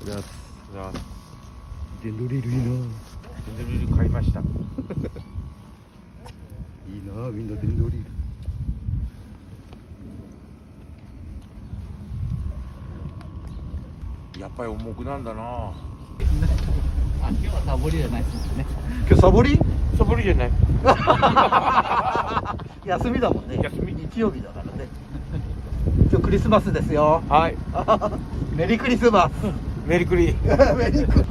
じゃあ電動リールいいな。電動リール買いましたいいな、みんな電動リール。やっぱり重くなんだな。あ、今日はサボりじゃないですね。今日サボり？サボりじゃない。休みだもんね。休み日曜日だからね。今日クリスマスですよ。はい。メリークリスマス。メリクリ。メリークリ。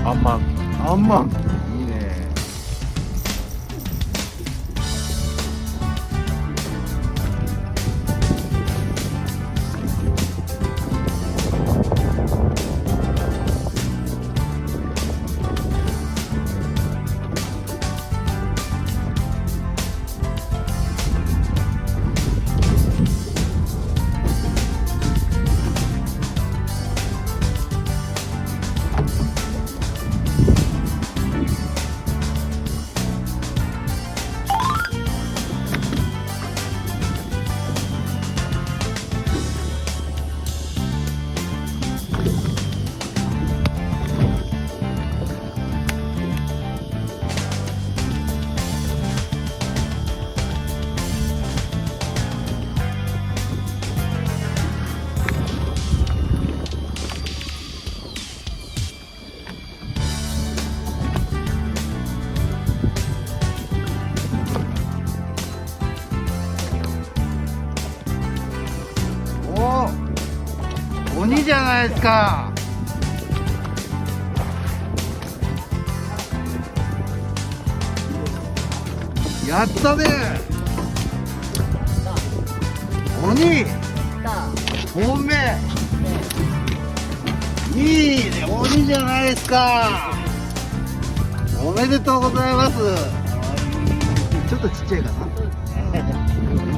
あんまん。あんまん。いいね。鬼じゃないですか。やったね。鬼本命いいね。鬼じゃないですか。おめでとうございます。ちょっとちっちゃいかな。いい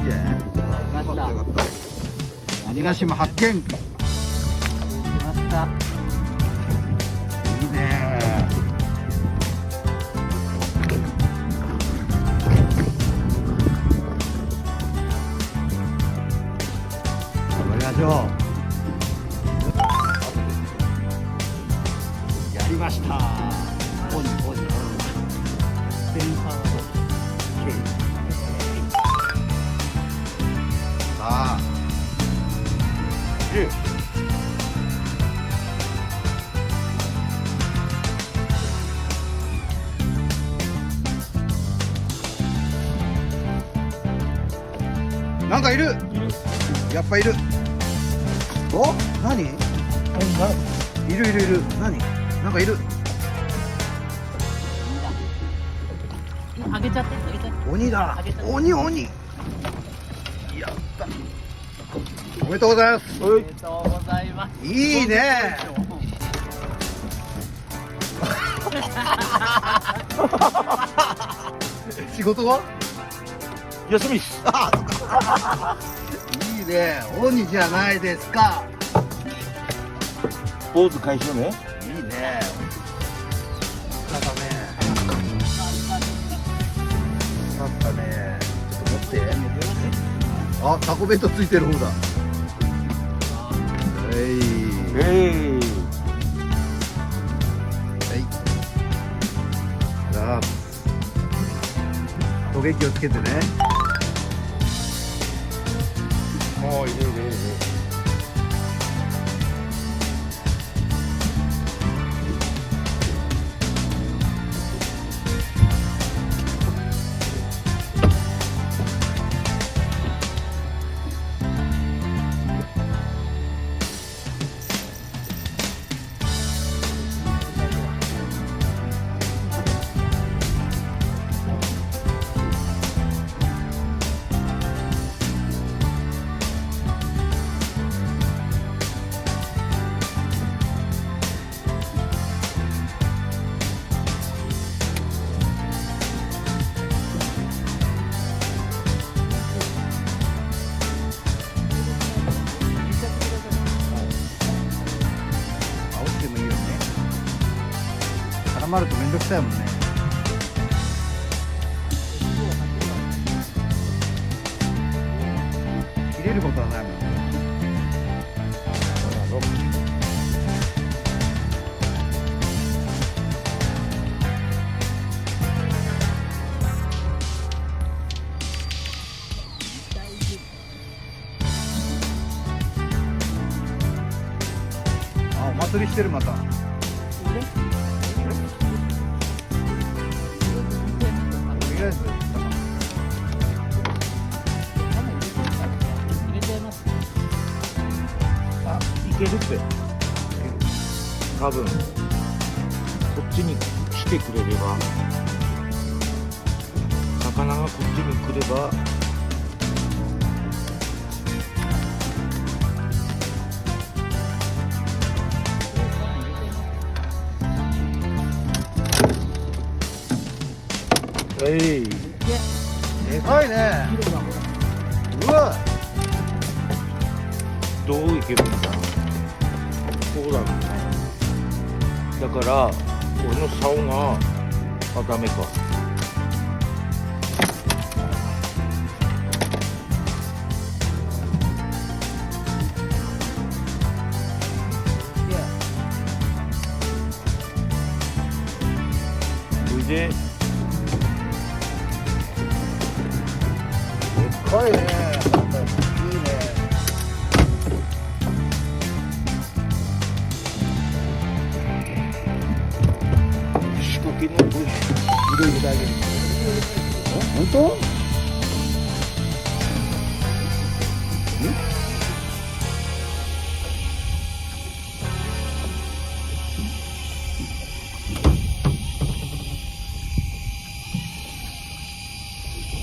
んじゃない。よかったよかった。鬼ヶ島発見。ました。いいね。頑張りましょう。やりました。ポニポニ。センサーケーさあ10なんかいる。やっぱいる。お、何？いるいるいる。何？なんかいる。あげちゃって、あげちゃって。鬼だあげた。鬼鬼。やった。おめでとうございます。おめでとうございます。いいね。仕事は？休みっす。あ、そっか。いいね。鬼じゃないですか。ポーズ解消ね。いいね。なんかね。なんかね。ちょっと持って。あ、タコベットついてる方だ。はい。えはい。さあ。トゲ気をつけてね。もういるいるいる。まるとめんどくさいもんね。切れることはないもんね。あ、お祭りしてるまた。とりあえず入れちゃいます。あ、いけるって多分こっちに来てくれれば、魚がこっちに来ればでかいね。うわ、どういけるんだ。そうだね。だから俺の竿がダメか。それででかいね。いいね。仕掛けの色入れてあげる。本当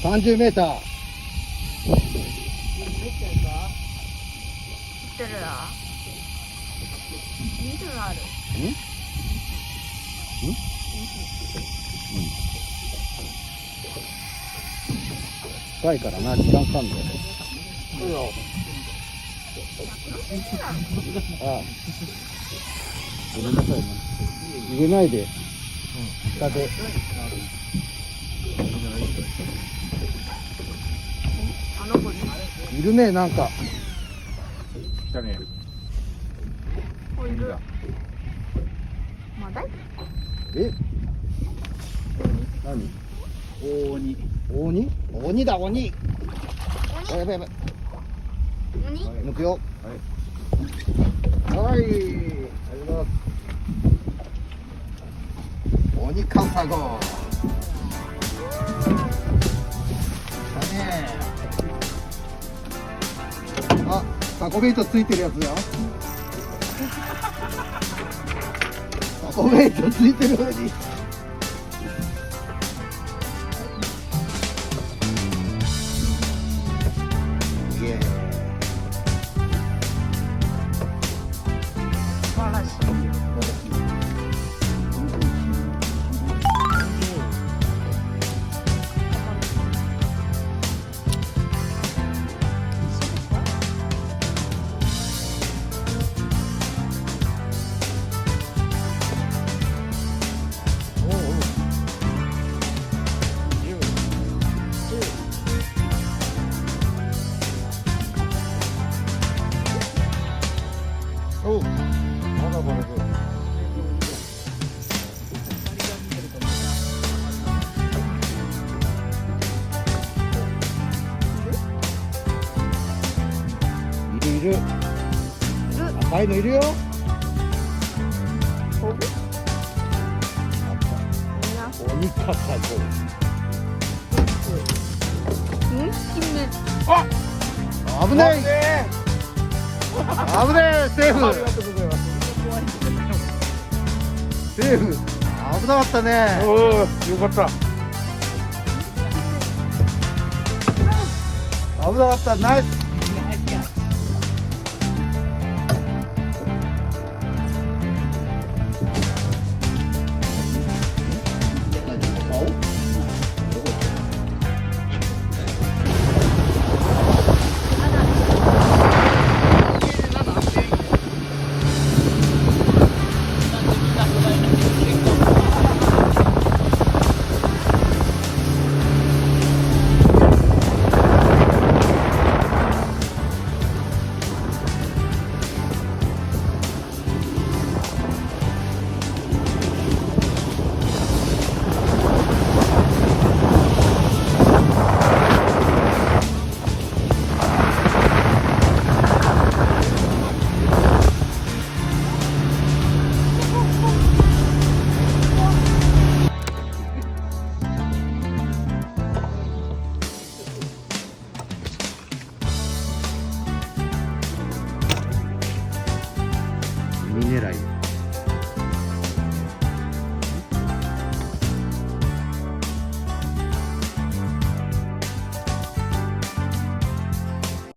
？30メーター。見てるな。見てるある。深いからな、時間かかんだよ。ああ、ごめんなさいな。入れないで。下で。あの子に。いるね、なんか。来たね。こいる。まだい。え？何？大鬼。鬼？鬼だ、鬼。やばいやばい。鬼。抜くよ。はい。ありがとうございます。鬼カサゴ。だね。あ、タコベイトついてるやつだよ。タコベイトついてるのに。イエーイ。素晴らしい。おう、まだまだ。いる。赤いのいるよ。こぶ。鬼カサゴ。うん？金目。危ない。危ねえ、セーフ。ありがとうございます。セーフ。危なかったね。おお、よかった。危なかった、ナイス。ライブ